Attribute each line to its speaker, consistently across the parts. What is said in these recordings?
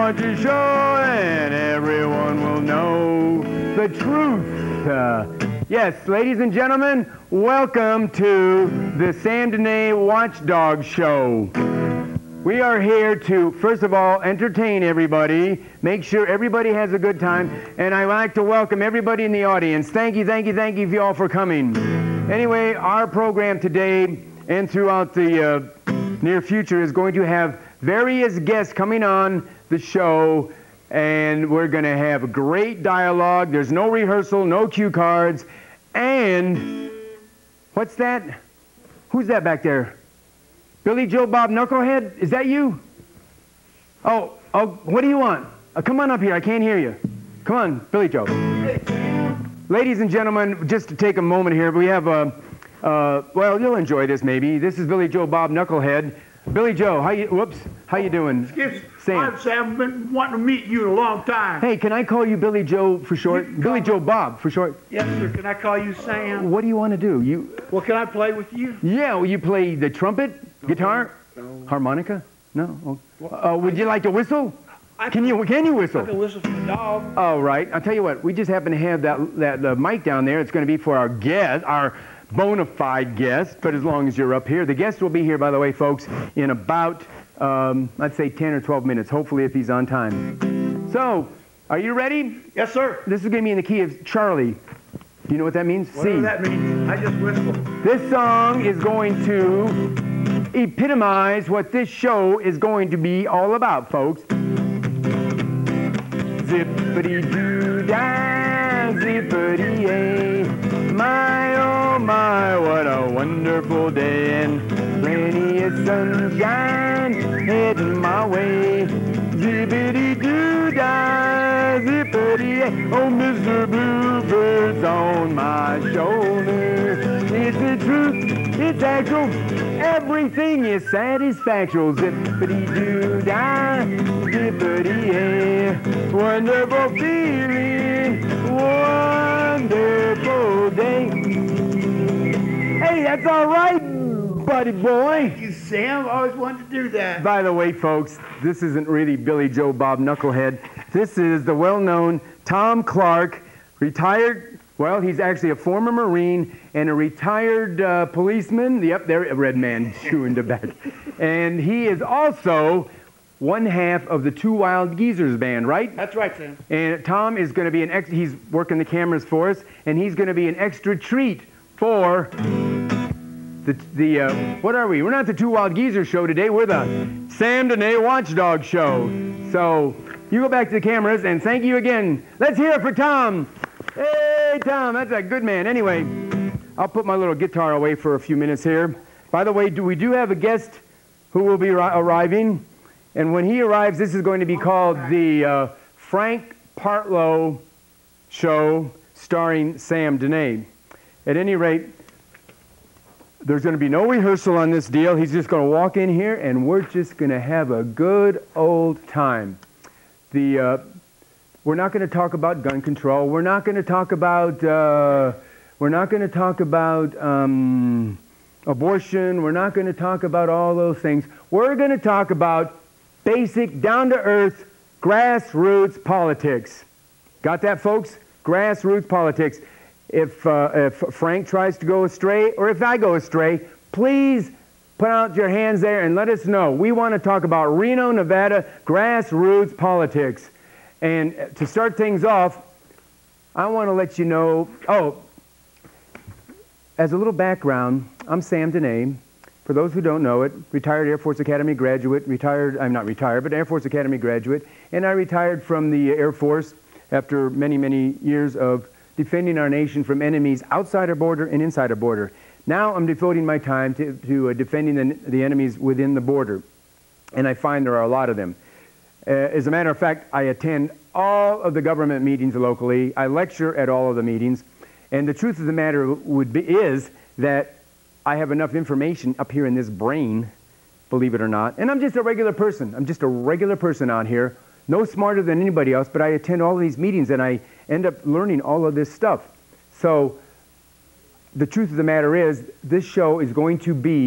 Speaker 1: watch a show and everyone will know the truth. Yes, ladies and gentlemen, welcome to the Sam Denay Watchdog Show. We are here to, first of all, entertain everybody, make sure everybody has a good time, and I'd like to welcome everybody in the audience. Thank you you all for coming. Anyway, our program today and throughout the near future is going to have various guests coming on the show, and we're going to have a great dialogue. There's no rehearsal, no cue cards, and what's that? Who's that back there? Billy Joe Bob Knucklehead? Is that you? Oh, what do you want? Come on up here, I can't hear you. Come on, Billy Joe. Ladies and gentlemen, just to take a moment here, we have well, you'll enjoy this maybe. This is Billy Joe Bob Knucklehead. Billy Joe, how you doing?
Speaker 2: Excuse me.
Speaker 1: Sam.
Speaker 2: Sam, I've been wanting to meet you in a long time.
Speaker 1: Hey, can I call you Billy Joe for short? Billy Joe Bob for short?
Speaker 2: Yes, sir. Can I call you Sam?
Speaker 1: What do you want to do?
Speaker 2: Well, can I play with you?
Speaker 1: Yeah, well, you play the trumpet, guitar, harmonica? No? Would you like to whistle? Can you whistle?
Speaker 2: I can whistle for the dog.
Speaker 1: All right. I'll tell you what. We just happen to have that mic down there. It's going to be for our guest, our bona fide guest, but as long as you're up here. The guest will be here, by the way, folks, in about, let's say 10 or 12 minutes, hopefully if he's on time. So, are you ready?
Speaker 2: Yes, sir.
Speaker 1: This is going to be in the key of Charlie. Do you know what that means?
Speaker 2: What does that mean? I just whistle.
Speaker 1: This song is going to epitomize what this show is going to be all about, folks. Zippity-doo-dah, zippity-yay. My, oh my, what a wonderful day, and plenty of sunshine heading my way. Zippity-doo-dah, zippity-yay. Oh, Mr. Bluebird's on my shoulder. It's the truth, it's actual, everything is satisfactual. Zippity-doo-dah, zippity-yay. Wonderful feeling, wonderful day. Hey, that's all right, buddy boy.
Speaker 2: Thank you, Sam. I always wanted to do that.
Speaker 1: By the way, folks, this isn't really Billy Joe Bob Knucklehead. This is the well-known Tom Clark, retired, well, he's actually a former Marine and a retired policeman. Yep, there, a red man chewing tobacco. And he is also one half of the Two Wild Geezers band, right?
Speaker 2: That's right, Sam.
Speaker 1: And Tom is going to be he's working the cameras for us, and he's going to be an extra treat for what are we? We're not the Two Wild Geezers show today. We're the Sam Denay Watchdog show. So you go back to the cameras, and thank you again. Let's hear it for Tom. Hey, Tom, that's a good man. Anyway, I'll put my little guitar away for a few minutes here. By the way, we do have a guest who will be arriving. And when he arrives, this is going to be called the Frank Partlow Show starring Sam Denay. At any rate, there's going to be no rehearsal on this deal. He's just going to walk in here, and we're just going to have a good old time. We're not going to talk about gun control. We're not going to talk about abortion. We're not going to talk about all those things. We're going to talk about basic, down-to-earth, grassroots politics. Got that, folks? Grassroots politics. If Frank tries to go astray, or if I go astray, please put out your hands there and let us know. We want to talk about Reno, Nevada, grassroots politics. And to start things off, I want to let you know, as a little background, I'm Sam Denay. For those who don't know it, retired Air Force Academy graduate, I'm not retired, but Air Force Academy graduate, and I retired from the Air Force after many, many years of defending our nation from enemies outside our border and inside our border. Now I'm devoting my time to defending the enemies within the border, and I find there are a lot of them. As a matter of fact, I attend all of the government meetings locally. I lecture at all of the meetings, and the truth of the matter is that I have enough information up here in this brain, believe it or not, and I'm just a regular person. I'm just a regular person out here, no smarter than anybody else, but I attend all of these meetings and I end up learning all of this stuff. So the truth of the matter is, this show is going to be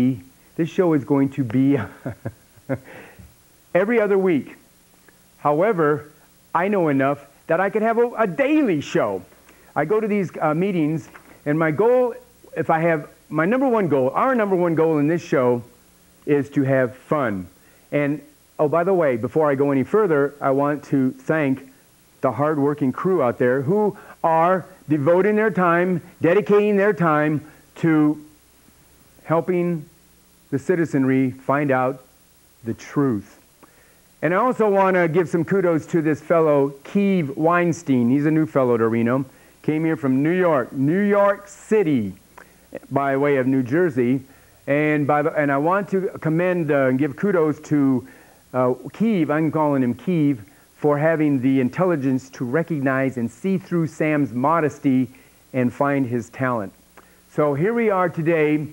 Speaker 1: every other week. However, I know enough that I could have a daily show. I go to these meetings, and my goal, if I have my number one goal, our number one goal in this show is to have fun. And, oh, by the way, before I go any further, I want to thank the hard-working crew out there who are devoting their time, dedicating their time to helping the citizenry find out the truth. And I also want to give some kudos to this fellow, Keeve Weinstein. He's a new fellow to Reno. Came here from New York City, by way of New Jersey. And I want to commend and give kudos to Keeve, I'm calling him Keeve, for having the intelligence to recognize and see through Sam's modesty and find his talent. So here we are today.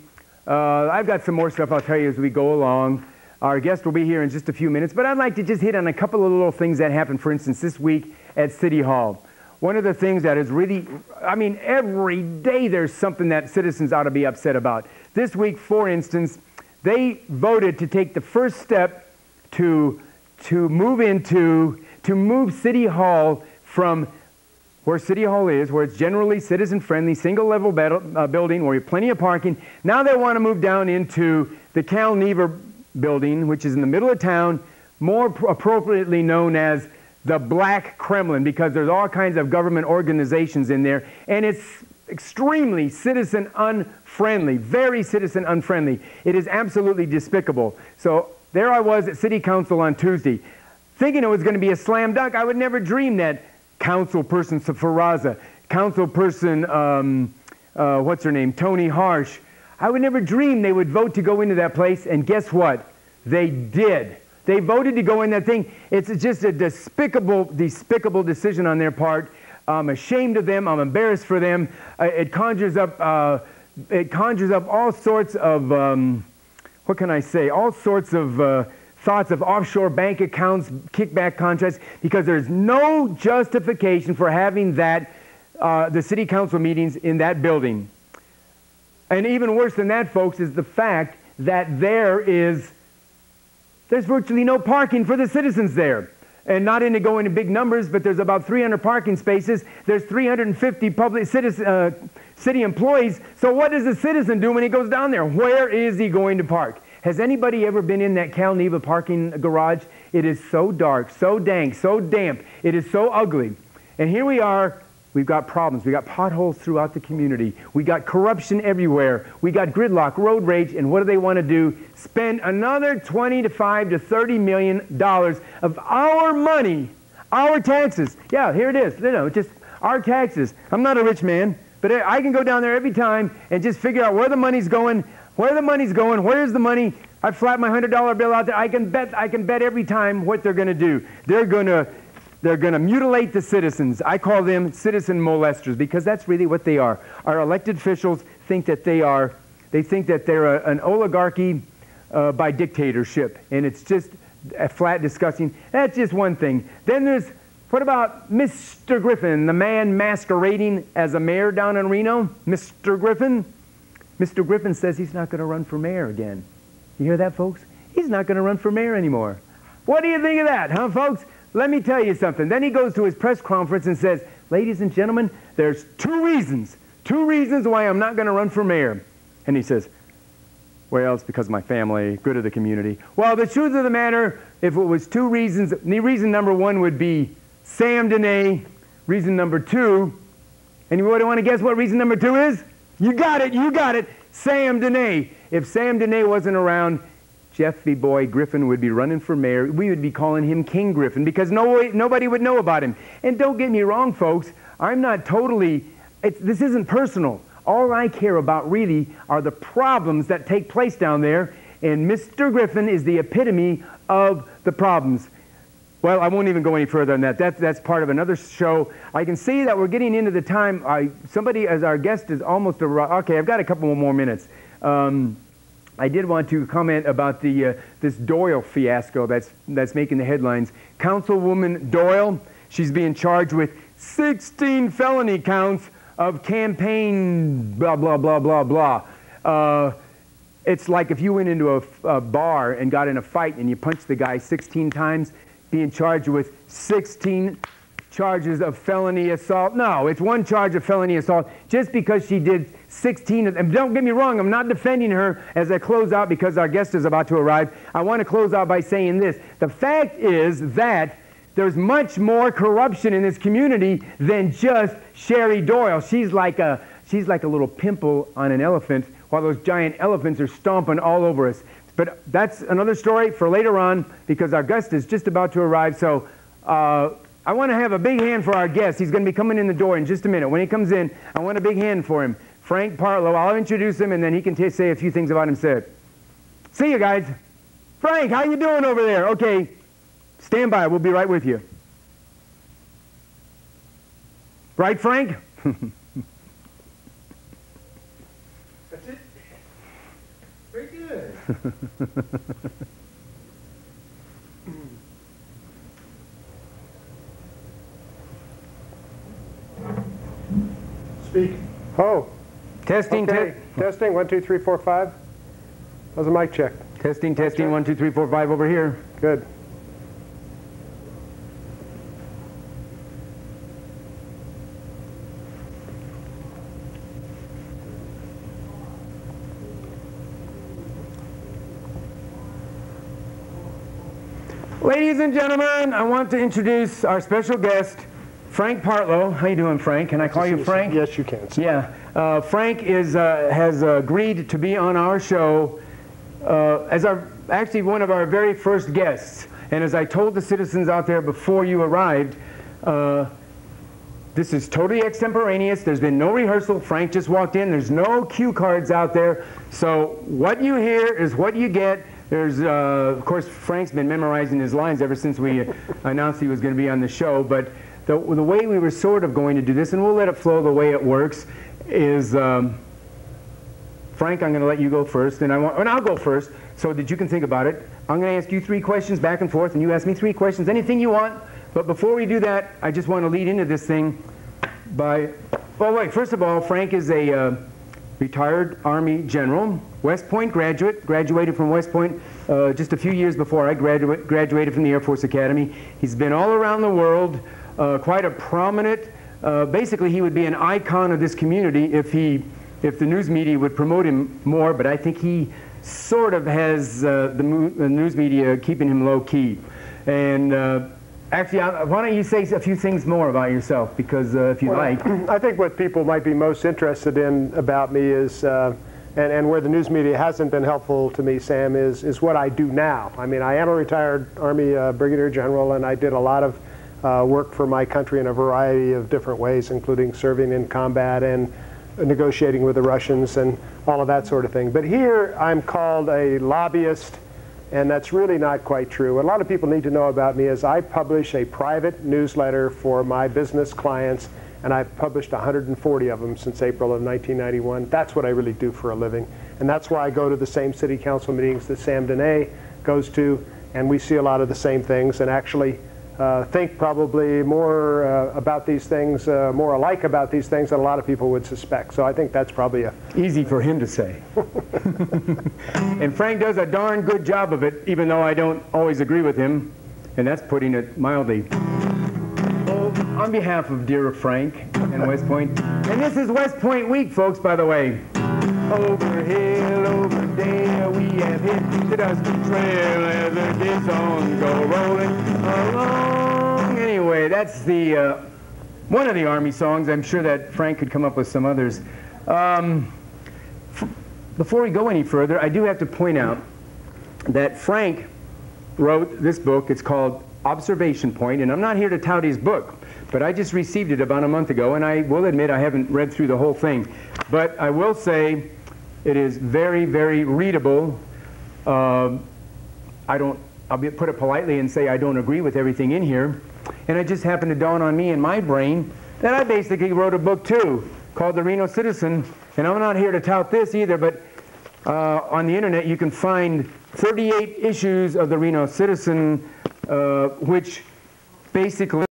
Speaker 1: I've got some more stuff I'll tell you as we go along. Our guest will be here in just a few minutes, but I'd like to just hit on a couple of little things that happened, for instance, this week at City Hall. One of the things that is really, I mean, every day there's something that citizens ought to be upset about. This week, for instance, they voted to take the first step to move City Hall from where City Hall is, where it's generally citizen-friendly, single-level building, where you have plenty of parking. Now they want to move down into the Cal Neva building, which is in the middle of town, more appropriately known as the Black Kremlin, because there's all kinds of government organizations in there, and it's extremely citizen unfriendly, very citizen unfriendly. It is absolutely despicable. So there I was at City Council on Tuesday, thinking it was going to be a slam dunk. I would never dream that Councilperson Safaraza, Councilperson, what's her name, Tony Harsh, I would never dream they would vote to go into that place, and guess what? They did. They voted to go in that thing. It's just a despicable decision on their part. I'm ashamed of them. I'm embarrassed for them. It conjures up all sorts of, what can I say? All sorts of thoughts of offshore bank accounts, kickback contracts, because there's no justification for having that, the city council meetings in that building. And even worse than that, folks, is the fact that there's virtually no parking for the citizens there. And not into going in big numbers, but there's about 300 parking spaces. There's 350 public city employees. So what does a citizen do when he goes down there? Where is he going to park? Has anybody ever been in that Cal Neva parking garage? It is so dark, so dank, so damp. It is so ugly. And here we are. We've got problems. We've got potholes throughout the community. We got corruption everywhere. We got gridlock, road rage, and what do they want to do? Spend another $25 to $30 million of our money, our taxes. Yeah, here it is. You know, just our taxes. I'm not a rich man, but I can go down there every time and just figure out where the money's going, where's the money. I flat my $100 bill out there. I can bet every time what they're going to do. They're going to mutilate the citizens. I call them citizen molesters, because that's really what they are. Our elected officials think that they think that they're an oligarchy by dictatorship, and it's just flat disgusting. That's just one thing. Then what about Mr. Griffin, the man masquerading as a mayor down in Reno? Mr. Griffin? Mr. Griffin says he's not going to run for mayor again. You hear that, folks? He's not going to run for mayor anymore. What do you think of that, huh, folks? Let me tell you something. Then he goes to his press conference and says, ladies and gentlemen, there's two reasons why I'm not going to run for mayor. And he says, well, it's because of my family, good of the community. Well, the truth of the matter, if it was two reasons, the reason number one would be Sam Dehne. Reason number two, anybody want to guess what reason number two is? You got it, Sam Dehne. If Sam Dehne wasn't around, Jeffy Boy Griffin would be running for mayor. We would be calling him King Griffin, because nobody would know about him. And don't get me wrong, folks, I'm not totally, this isn't personal. All I care about really are the problems that take place down there, and Mr. Griffin is the epitome of the problems. Well, I won't even go any further than that. That's part of another show. I can see that we're getting into the time. Somebody, as our guest, is almost arrived. Okay, I've got a couple more minutes. I did want to comment about this Doyle fiasco that's making the headlines. Councilwoman Doyle, she's being charged with 16 felony counts of campaign blah, blah, blah, blah, blah. It's like if you went into a bar and got in a fight and you punched the guy 16 times, being charged with 16 charges of felony assault. No, it's one charge of felony assault just because she did 16 of them. Don't get me wrong, I'm not defending her as I close out because our guest is about to arrive. I want to close out by saying this. The fact is that there's much more corruption in this community than just Sherry Doyle. She's like a little pimple on an elephant while those giant elephants are stomping all over us. But that's another story for later on because our guest is just about to arrive. So I want to have a big hand for our guest. He's going to be coming in the door in just a minute. When he comes in, I want a big hand for him. Frank Partlow. I'll introduce him, and then he can say a few things about himself. See you guys. Frank, how you doing over there? Okay, stand by. We'll be right with you. Right, Frank?
Speaker 2: That's it. Very good.
Speaker 3: Speak. Oh.
Speaker 1: Testing,
Speaker 3: okay. Testing. 1, 2, 3, 4, 5. How's the mic check?
Speaker 1: Testing, testing. 1, 2, 3, 4, 5 over here.
Speaker 3: Good.
Speaker 1: Ladies and gentlemen, I want to introduce our special guest, Frank Partlow. How you doing, Frank? Can I call you Frank?
Speaker 3: Yes, you can.
Speaker 1: Yeah. Frank has agreed to be on our show as actually one of our very first guests. And as I told the citizens out there before you arrived, this is totally extemporaneous. There's been no rehearsal. Frank just walked in. There's no cue cards out there. So what you hear is what you get. There's, of course, Frank's been memorizing his lines ever since we announced he was going to be on the show. But the way we were sort of going to do this, and we'll let it flow the way it works, is, Frank, I'm going to let you go first, and I'll go first so that you can think about it. I'm going to ask you 3 questions back and forth, and you ask me 3 questions, anything you want. But before we do that, I just want to lead into this thing by, well, wait, first of all, Frank is a retired Army general, West Point graduated from West Point just a few years before I graduated from the Air Force Academy. He's been all around the world, quite a prominent, basically he would be an icon of this community if the news media would promote him more, but I think he sort of has the news media keeping him low key. And actually, why don't you say a few things more about yourself, because if you like.
Speaker 3: I think what people might be most interested in about me is, and where the news media hasn't been helpful to me, Sam, is what I do now. I mean, I am a retired Army Brigadier General, and I did a lot of work for my country in a variety of different ways, including serving in combat and negotiating with the Russians and all of that sort of thing. But here I'm called a lobbyist, and that's really not quite true. What a lot of people need to know about me is I publish a private newsletter for my business clients, and I've published 140 of them since April of 1991. That's what I really do for a living. And that's why I go to the same city council meetings that Sam Dehne goes to, and we see a lot of the same things, and actually think probably more about these things, more alike about these things than a lot of people would suspect. So I think that's probably
Speaker 1: easy for him to say. And Frank does a darn good job of it, even though I don't always agree with him, and that's putting it mildly. Well, on behalf of dear Frank and West Point, and this is West Point week, folks, by the way. Over hill, over dale, we have hit the dusty trail as the gay songs go rolling along. Anyway, that's the one of the Army songs. I'm sure that Frank could come up with some others. Before we go any further, I do have to point out that Frank wrote this book. It's called Observation Point, and I'm not here to tout his book, but I just received it about a month ago, and I will admit I haven't read through the whole thing. But I will say it is very, very readable. I'll put it politely and say I don't agree with everything in here. And it just happened to dawn on me in my brain that I basically wrote a book too called The Reno Citizen. And I'm not here to tout this either, but on the internet you can find 38 issues of The Reno Citizen, which basically